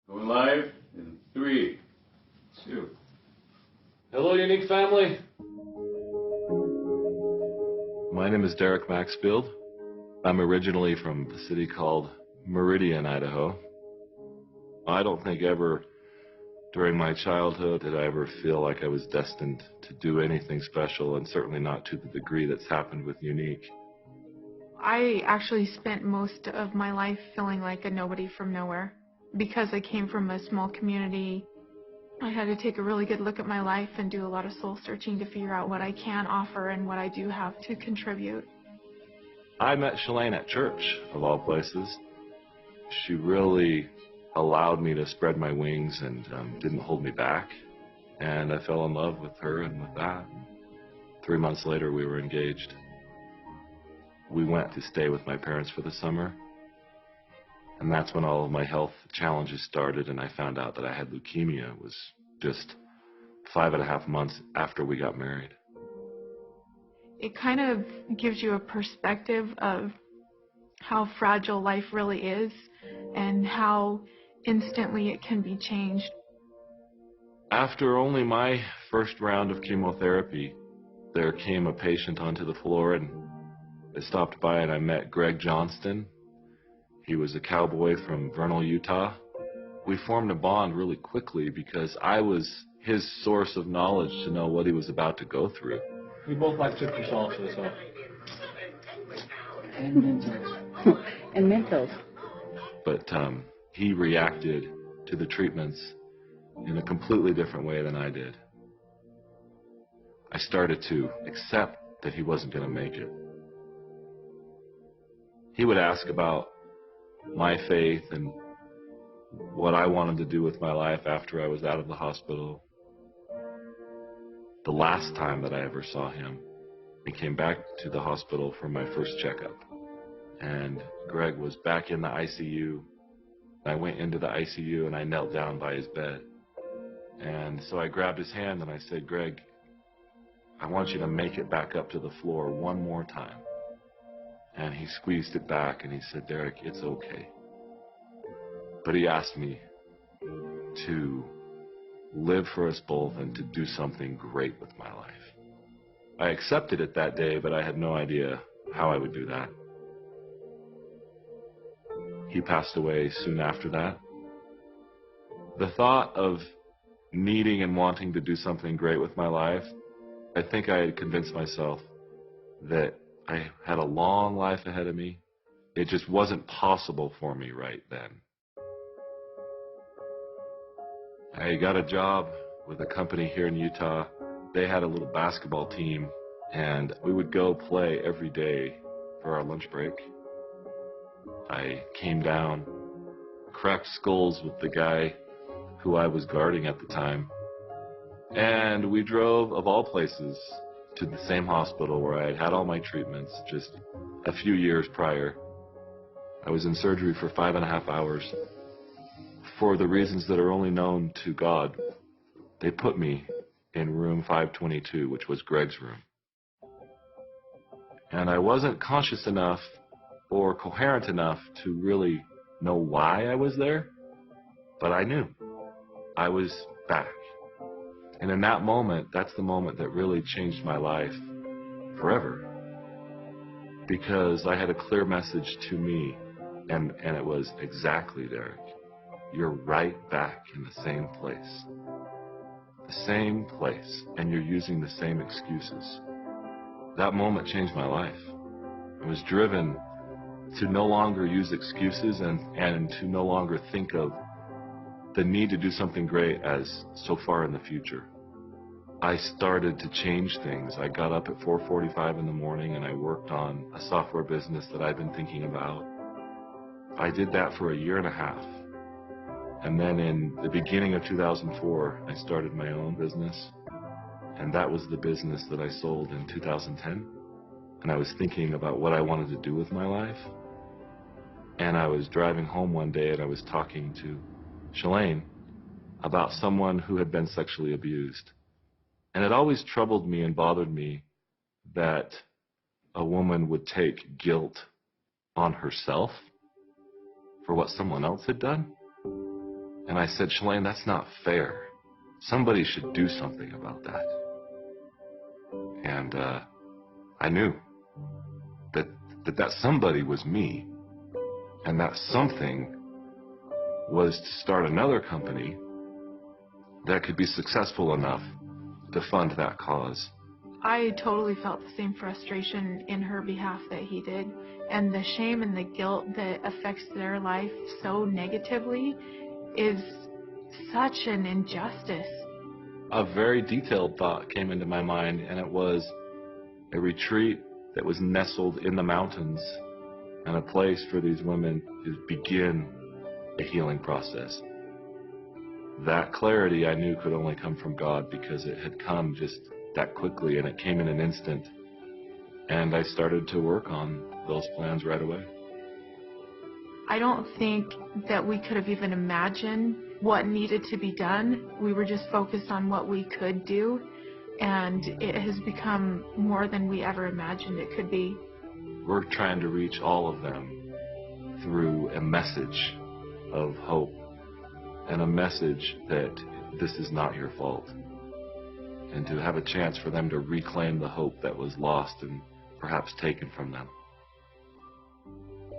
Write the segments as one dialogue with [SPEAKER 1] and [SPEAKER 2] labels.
[SPEAKER 1] Going live in 3, 2.
[SPEAKER 2] Hello, Younique family. My name is Derek Maxfield. I'm originally from a city called Meridian, Idaho. I don't think ever during my childhood did I ever feel like I was destined to do anything special, and certainly not to the degree that's happened with Younique.
[SPEAKER 3] I actually spent most of my life feeling like a nobody from nowhere. Because I came from a small community, I had to take a really good look at my life and do a lot of soul searching to figure out what I can offer and what I do have to contribute.
[SPEAKER 2] I met Shalane at church, of all places. She really allowed me to spread my wings and didn't hold me back. And I fell in love with her, and with that, 3 months later we were engaged. We went to stay with my parents for the summer. And that's when all of my health challenges started, and I found out that I had leukemia. It was just 5.5 months after we got married.
[SPEAKER 3] It kind of gives you a perspective of how fragile life really is and how instantly it can be changed.
[SPEAKER 2] After only my first round of chemotherapy, there came a patient onto the floor, and I stopped by and I met Greg Johnston. He was a cowboy from Vernal, Utah. We formed a bond really quickly because I was his source of knowledge to know what he was about to go through.
[SPEAKER 4] We both like citrus also, so.
[SPEAKER 5] And Mentos.
[SPEAKER 2] But he reacted to the treatments in a completely different way than I did. I started to accept that he wasn't going to make it. He would ask about my faith and what I wanted to do with my life after I was out of the hospital. The last time that I ever saw him, he came back to the hospital for my first checkup. And Greg was back in the ICU. I went into the ICU and I knelt down by his bed. And so I grabbed his hand and I said, "Greg, I want you to make it back up to the floor one more time." And he squeezed it back and he said, "Derek, it's okay." But he asked me to live for us both and to do something great with my life. I accepted it that day, but I had no idea how I would do that. He passed away soon after that. The thought of needing and wanting to do something great with my life, I think I had convinced myself that I had a long life ahead of me. It just wasn't possible for me right then. I got a job with a company here in Utah. They had a little basketball team, and we would go play every day for our lunch break. I came down, cracked skulls with the guy who I was guarding at the time, and we drove, of all places, to the same hospital where I had had all my treatments just a few years prior. I was in surgery for 5.5 hours. For the reasons that are only known to God, they put me in room 522, which was Greg's room. And I wasn't conscious enough or coherent enough to really know why I was there, but I knew I was back. And in that moment, that's the moment that really changed my life forever. Because I had a clear message to me, and it was, "Exactly, Derek. You're right back in the same place. The same place, and you're using the same excuses." That moment changed my life. I was driven to no longer use excuses and to no longer think of the need to do something great as so far in the future. I started to change things. I got up at 4:45 in the morning and I worked on a software business that I've been thinking about. I did that for 1.5 years. And then in the beginning of 2004, I started my own business. And that was the business that I sold in 2010. And I was thinking about what I wanted to do with my life. And I was driving home one day and I was talking to Shalane about someone who had been sexually abused. And it always troubled me and bothered me that a woman would take guilt on herself for what someone else had done. And I said, Shalane, that's not fair. Somebody should do something about that. And I knew that somebody was me, and that something was to start another company that could be successful enough to fund that cause.
[SPEAKER 3] I totally felt the same frustration in her behalf that he did, and the shame and the guilt that affects their life so negatively is such an injustice.
[SPEAKER 2] A very detailed thought came into my mind, and it was a retreat that was nestled in the mountains and a place for these women to begin a healing process. That clarity I knew could only come from God, because it had come just that quickly, and it came in an instant. And I started to work on those plans right away.
[SPEAKER 3] I don't think that we could have even imagined what needed to be done. We were just focused on what we could do, and it has become more than we ever imagined it could be.
[SPEAKER 2] We're trying to reach all of them through a message of hope and a message that this is not your fault, and to have a chance for them to reclaim the hope that was lost and perhaps taken from them.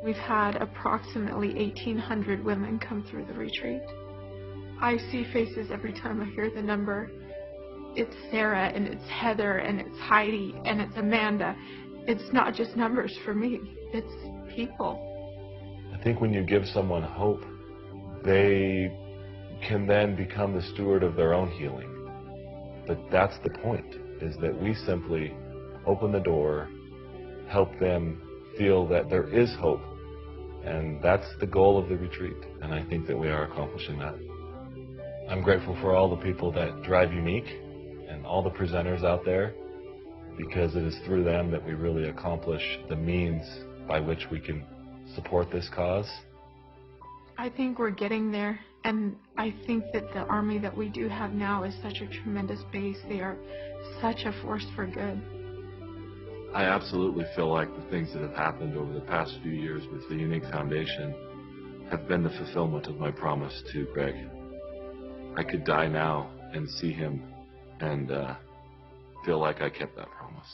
[SPEAKER 3] We've had approximately 1,800 women come through the retreat. I see faces every time I hear the number. It's Sarah, and it's Heather, and it's Heidi, and it's Amanda. It's not just numbers for me, it's people.
[SPEAKER 2] I think when you give someone hope, they can then become the steward of their own healing. But that's the point, is that we simply open the door, help them feel that there is hope. And that's the goal of the retreat, and I think that we are accomplishing that. I'm grateful for all the people that drive Younique and all the presenters out there, because it is through them that we really accomplish the means by which we can support this cause.
[SPEAKER 3] I think we're getting there, and I think that the army that we do have now is such a tremendous base. They are such a force for good.
[SPEAKER 2] I absolutely feel like the things that have happened over the past few years with the Younique Foundation have been the fulfillment of my promise to Greg. I could die now and see him and feel like I kept that promise.